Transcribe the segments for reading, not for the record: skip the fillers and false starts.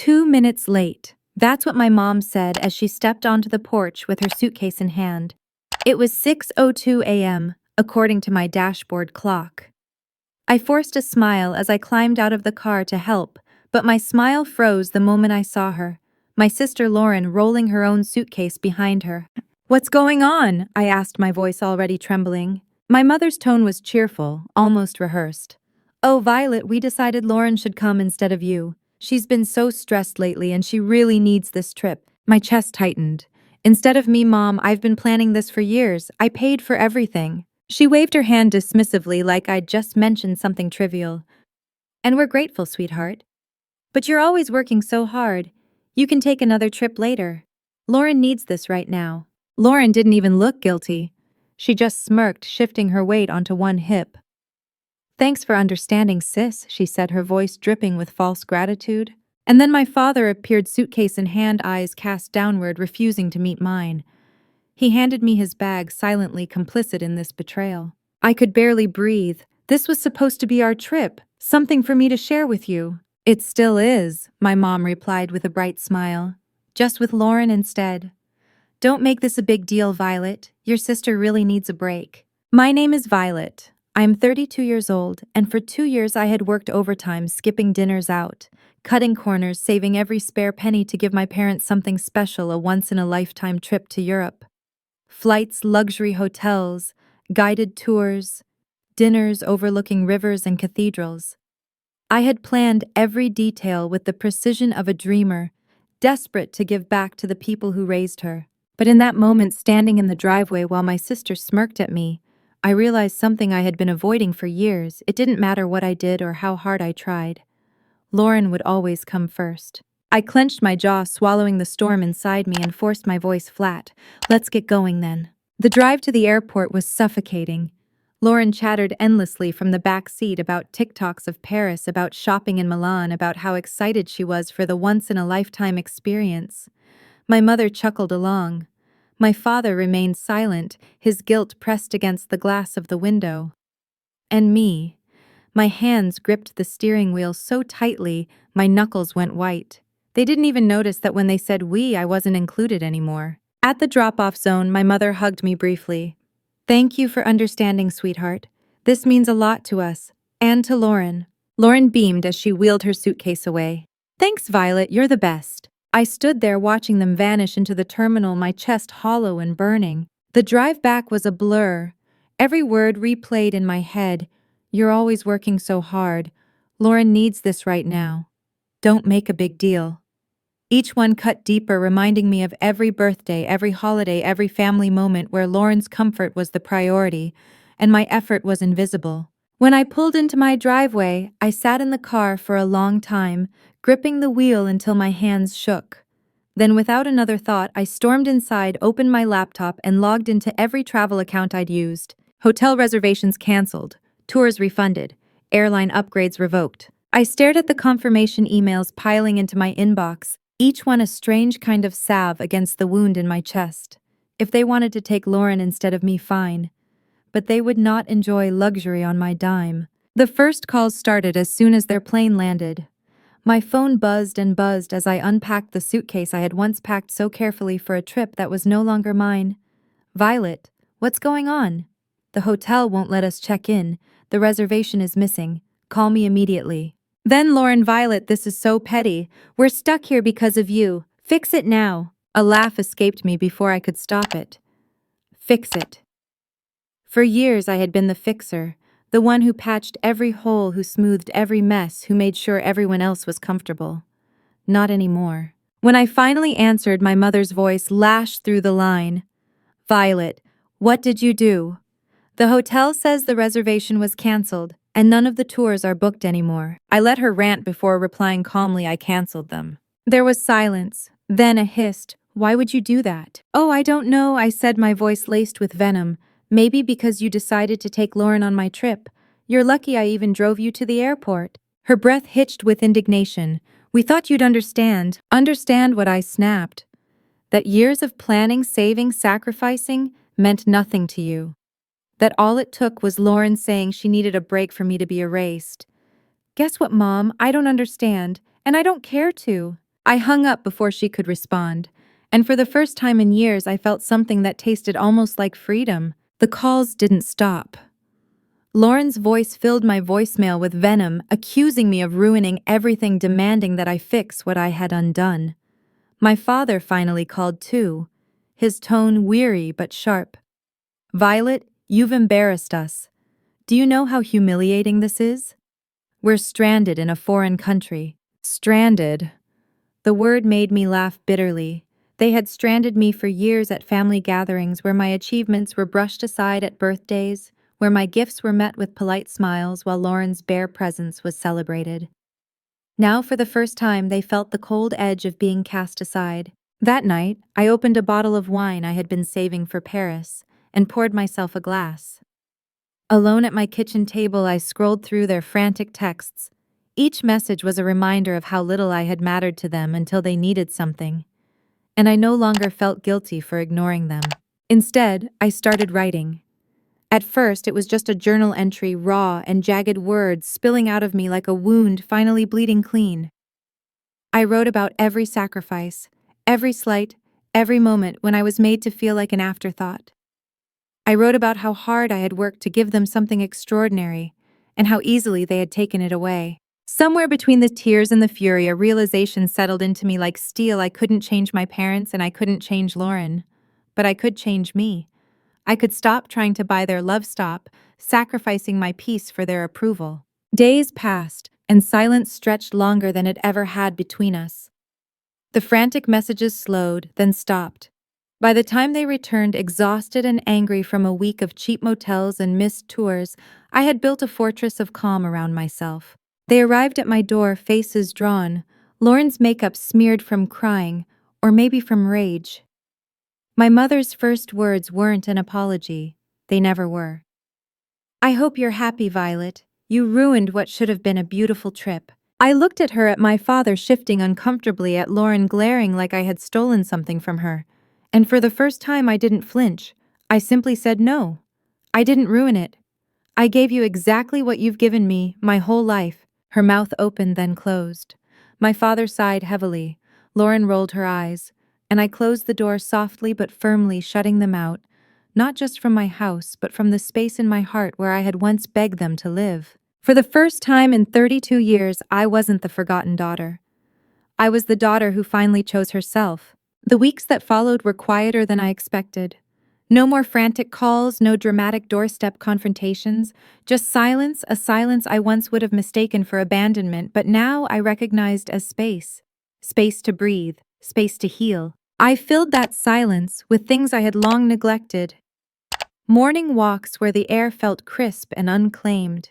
2 minutes late. That's what my mom said as she stepped onto the porch with her suitcase in hand. It was 6:02 a.m., according to my dashboard clock. I forced a smile as I climbed out of the car to help, but my smile froze the moment I saw her, my sister Lauren rolling her own suitcase behind her. "What's going on?" I asked, my voice already trembling. My mother's tone was cheerful, almost rehearsed. "Oh, Violet, we decided Lauren should come instead of you. She's been so stressed lately and she really needs this trip." My chest tightened. "Instead of me, Mom, I've been planning this for years. I paid for everything." She waved her hand dismissively like I'd just mentioned something trivial. "And we're grateful, sweetheart. But you're always working so hard. You can take another trip later. Lauren needs this right now." Lauren didn't even look guilty. She just smirked, shifting her weight onto one hip. "Thanks for understanding, sis," she said, her voice dripping with false gratitude. And then my father appeared, suitcase in hand, eyes cast downward, refusing to meet mine. He handed me his bag, silently complicit in this betrayal. I could barely breathe. This was supposed to be our trip, something for me to share with you. "It still is," my mom replied with a bright smile. "Just with Lauren instead." "Don't make this a big deal, Violet. Your sister really needs a break." "My name is Violet. I'm 32 years old, and for 2 years I had worked overtime, skipping dinners out, cutting corners, saving every spare penny to give my parents something special, a once-in-a-lifetime trip to Europe. Flights, luxury hotels, guided tours, dinners overlooking rivers and cathedrals. I had planned every detail with the precision of a dreamer, desperate to give back to the people who raised her. But in that moment, standing in the driveway while my sister smirked at me, I realized something I had been avoiding for years. It didn't matter what I did or how hard I tried. Lauren would always come first. I clenched my jaw, swallowing the storm inside me, and forced my voice flat. "Let's get going then." The drive to the airport was suffocating. Lauren chattered endlessly from the back seat about TikToks of Paris, about shopping in Milan, about how excited she was for the once-in-a-lifetime experience. My mother chuckled along. My father remained silent, his guilt pressed against the glass of the window. And me, my hands gripped the steering wheel so tightly, my knuckles went white. They didn't even notice that when they said we, I wasn't included anymore. At the drop-off zone, my mother hugged me briefly. "Thank you for understanding, sweetheart. This means a lot to us, and to Lauren." Lauren beamed as she wheeled her suitcase away. "Thanks, Violet, you're the best." I stood there watching them vanish into the terminal, my chest hollow and burning. The drive back was a blur. Every word replayed in my head. "You're always working so hard. Lauren needs this right now. Don't make a big deal." Each one cut deeper, reminding me of every birthday, every holiday, every family moment where Lauren's comfort was the priority, and my effort was invisible. When I pulled into my driveway, I sat in the car for a long time, gripping the wheel until my hands shook. Then, without another thought, I stormed inside, opened my laptop, and logged into every travel account I'd used. Hotel reservations canceled, tours refunded, airline upgrades revoked. I stared at the confirmation emails piling into my inbox, each one a strange kind of salve against the wound in my chest. If they wanted to take Lauren instead of me, fine. But they would not enjoy luxury on my dime. The first calls started as soon as their plane landed. My phone buzzed and buzzed as I unpacked the suitcase I had once packed so carefully for a trip that was no longer mine. "Violet, what's going on?" "The hotel won't let us check in. The reservation is missing. Call me immediately." Then Lauren, "Violet, this is so petty. We're stuck here because of you. Fix it now." A laugh escaped me before I could stop it. Fix it. For years I had been the fixer, the one who patched every hole, who smoothed every mess, who made sure everyone else was comfortable. Not anymore. When I finally answered, my mother's voice lashed through the line. "Violet, what did you do?" "The hotel says the reservation was canceled, and none of the tours are booked anymore." I let her rant before replying calmly, "I canceled them." There was silence, then a hissed, "Why would you do that?" "Oh, I don't know," I said, my voice laced with venom. "Maybe because you decided to take Lauren on my trip. You're lucky I even drove you to the airport." Her breath hitched with indignation. "We thought you'd understand." Understand what? I snapped. "That years of planning, saving, sacrificing meant nothing to you. That all it took was Lauren saying she needed a break for me to be erased." "Guess what, Mom? I don't understand, and I don't care to." I hung up before she could respond, and for the first time in years I felt something that tasted almost like freedom. The calls didn't stop. Lauren's voice filled my voicemail with venom, accusing me of ruining everything, demanding that I fix what I had undone. My father finally called too, his tone weary but sharp. "Violet, you've embarrassed us. Do you know how humiliating this is? We're stranded in a foreign country." Stranded. The word made me laugh bitterly. They had stranded me for years at family gatherings where my achievements were brushed aside at birthdays, where my gifts were met with polite smiles while Lauren's bare presence was celebrated. Now, for the first time, they felt the cold edge of being cast aside. That night, I opened a bottle of wine I had been saving for Paris and poured myself a glass. Alone at my kitchen table, I scrolled through their frantic texts. Each message was a reminder of how little I had mattered to them until they needed something, and I no longer felt guilty for ignoring them. Instead, I started writing. At first, it was just a journal entry, raw and jagged words spilling out of me like a wound finally bleeding clean. I wrote about every sacrifice, every slight, every moment when I was made to feel like an afterthought. I wrote about how hard I had worked to give them something extraordinary, and how easily they had taken it away. Somewhere between the tears and the fury, a realization settled into me like steel. I couldn't change my parents and I couldn't change Lauren. But I could change me. I could stop trying to buy their love, stop sacrificing my peace for their approval. Days passed, and silence stretched longer than it ever had between us. The frantic messages slowed, then stopped. By the time they returned, exhausted and angry from a week of cheap motels and missed tours, I had built a fortress of calm around myself. They arrived at my door, faces drawn, Lauren's makeup smeared from crying, or maybe from rage. My mother's first words weren't an apology. They never were. "I hope you're happy, Violet. You ruined what should have been a beautiful trip." I looked at her, at my father shifting uncomfortably, at Lauren glaring like I had stolen something from her. And for the first time I didn't flinch. I simply said no. I didn't ruin it. I gave you exactly what you've given me my whole life. Her mouth opened then closed. My father sighed heavily. Lauren rolled her eyes, and I closed the door softly but firmly, shutting them out, not just from my house, but from the space in my heart where I had once begged them to live. For the first time in 32 years, I wasn't the forgotten daughter. I was the daughter who finally chose herself. The weeks that followed were quieter than I expected. No more frantic calls, no dramatic doorstep confrontations, just silence, a silence I once would have mistaken for abandonment, but now I recognized as space. Space to breathe, space to heal. I filled that silence with things I had long neglected. Morning walks where the air felt crisp and unclaimed.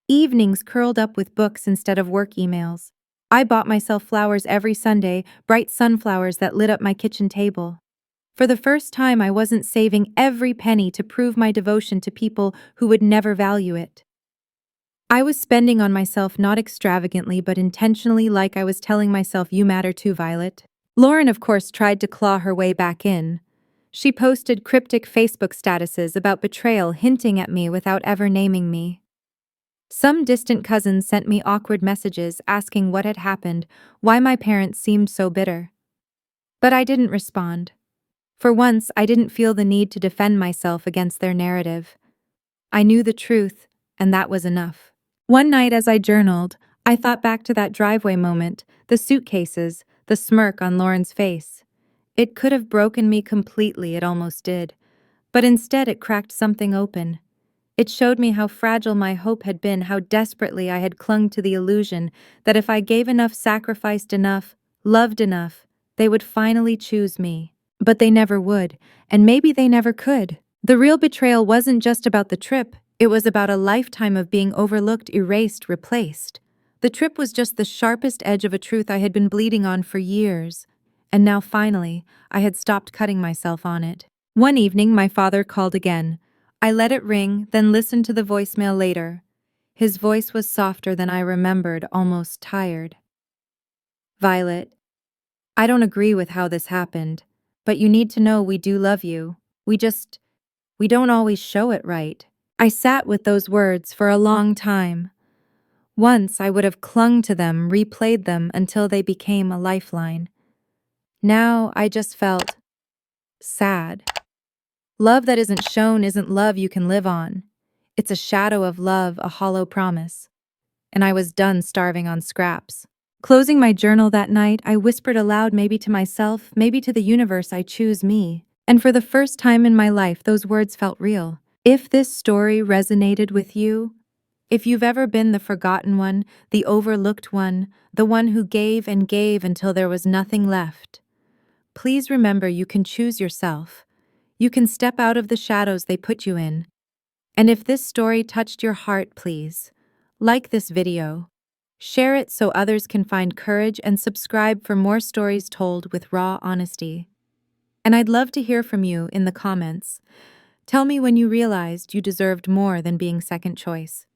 Evenings curled up with books instead of work emails. I bought myself flowers every Sunday, bright sunflowers that lit up my kitchen table. For the first time, I wasn't saving every penny to prove my devotion to people who would never value it. I was spending on myself, not extravagantly but intentionally, like I was telling myself, "You matter too, Violet." Lauren, of course, tried to claw her way back in. She posted cryptic Facebook statuses about betrayal, hinting at me without ever naming me. Some distant cousins sent me awkward messages asking what had happened, why my parents seemed so bitter. But I didn't respond. For once, I didn't feel the need to defend myself against their narrative. I knew the truth, and that was enough. One night as I journaled, I thought back to that driveway moment, the suitcases, the smirk on Lauren's face. It could have broken me completely, it almost did. But instead it cracked something open. It showed me how fragile my hope had been, how desperately I had clung to the illusion that if I gave enough, sacrificed enough, loved enough, they would finally choose me. But they never would, and maybe they never could. The real betrayal wasn't just about the trip, it was about a lifetime of being overlooked, erased, replaced. The trip was just the sharpest edge of a truth I had been bleeding on for years, and now finally, I had stopped cutting myself on it. One evening, my father called again. I let it ring, then listened to the voicemail later. His voice was softer than I remembered, almost tired. "Violet, I don't agree with how this happened, but you need to know we do love you. We don't always show it right." I sat with those words for a long time. Once I would have clung to them, replayed them until they became a lifeline. Now I just felt sad. Love that isn't shown isn't love you can live on. It's a shadow of love, a hollow promise. And I was done starving on scraps. Closing my journal that night, I whispered aloud, maybe to myself, maybe to the universe, I choose me. And for the first time in my life, those words felt real. If this story resonated with you, if you've ever been the forgotten one, the overlooked one, the one who gave and gave until there was nothing left, please remember you can choose yourself. You can step out of the shadows they put you in. And if this story touched your heart, please like this video, share it so others can find courage, and subscribe for more stories told with raw honesty. And I'd love to hear from you in the comments. Tell me when you realized you deserved more than being second choice.